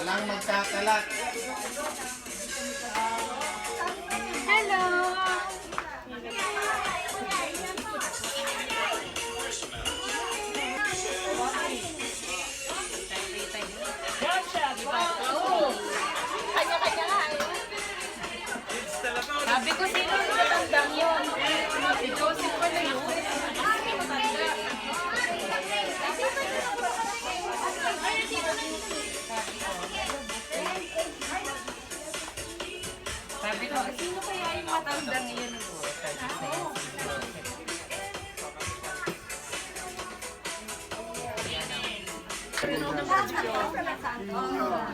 Walang magkakalat. Hello! Kanya-kanya nga eh. Sabi ko sino yung matandang yun? Si Joseph pa na yun. Sabi ko, sino kaya yung matandang yun?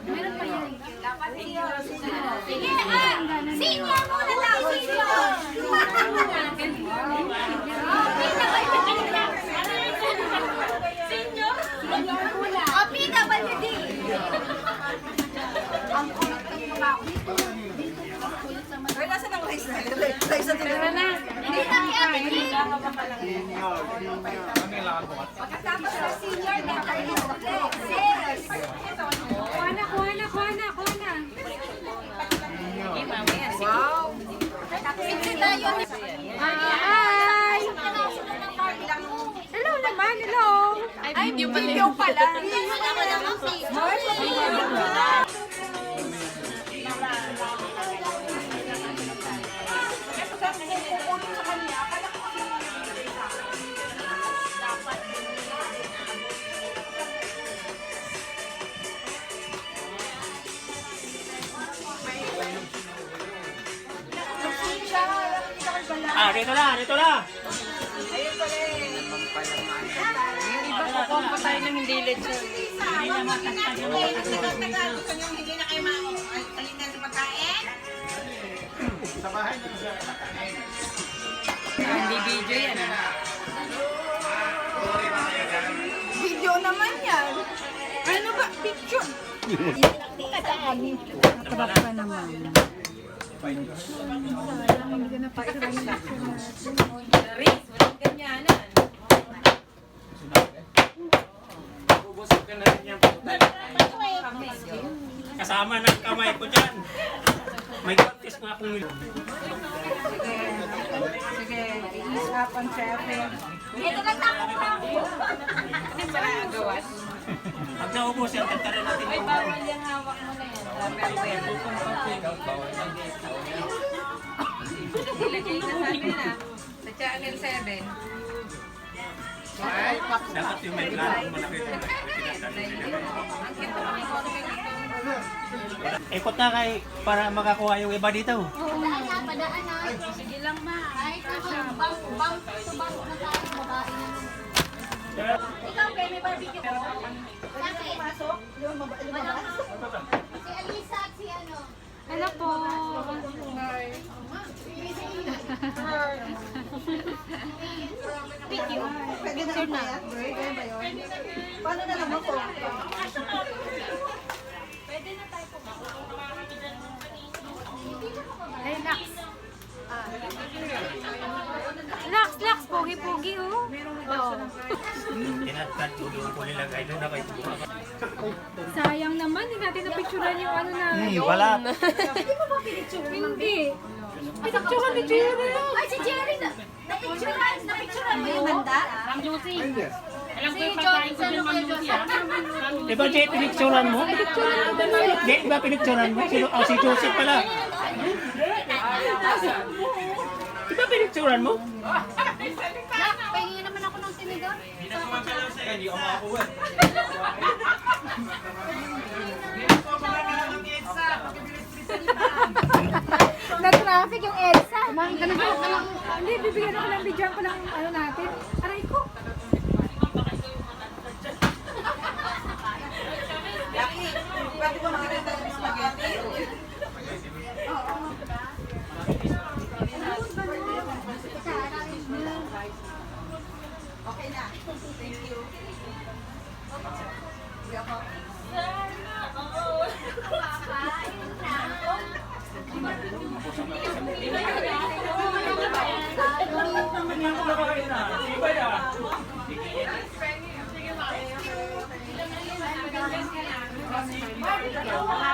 Meron pa yan. Sige, senior muna lang, senior. Senior? O, PWD. Ang kulit ng mga Ay, nasa ng rice na? Rice na tinira na. hindi na kaya Pagkatapos sa senior, sales. Kuha na. Wow. Picture tayo. Hi! Hello naman, hello. Ay, video pala. Dito na, dito na. Ayun pala eh. Yung iba ko pa tayo ng hindi lechon. Hindi na matatag yung gusto nyo hindi na kayo malitan sa pagkain? Sa bahay na sa kakain. Hindi video yan. Video naman yan. Ano ba? Picture. Natabak pa naman. Ubusog ka na rin yan. Kasama ng kamay ko dyan. May contest nga akong Sige, ease up on traffic. Ito lang tapos na ako. Ano ba nagawas? Pag naubos yan, tantara natin Ay, yung bawal yung hawak mo na yan. Ilagay na sabi na sa channel 7. dapat yung may plano malaki. Ang kito kami ko Ikot na kay para makakuha yung iba dito. padaan na. Sige lang ma. Ay, bang to bang na tayo babae na. Ikaw kay may barbecue ko. Pasok? Si Alisa at si ano. Hello po. Picture. Pwede na ito yan? Pwede ba yun? Paano na naman ko? Pwede na tayo po. Relax. Relax, pogi-pogi oh. Oh. Tinatulong ko nilagay doon na kayo. Sayang naman, hindi natin napicturean yung ano na. Wala. Hindi. Pinicturean ni Jerry. Ay, si Jerry na. Napicturean mo yung handa? Ang Lucy. Alam ko yung pagkain ko yung Ma'am Lucy. Di ba Jay, pinicturan mo? Jay, ba pinicturan mo? Si Joseph pala. Di ba pinicturan mo? Nak, pahingi naman ako ng tinidor. Hindi ako makakuha. Na-traffic yung EDSA. Hindi, bibigyan ako ng video ko ng ano natin. Aray ko. Yaki, pwede ko makita yung spaghetti? Okay na. Thank you. Hindi ako nakakain na. Iba yan. Wow.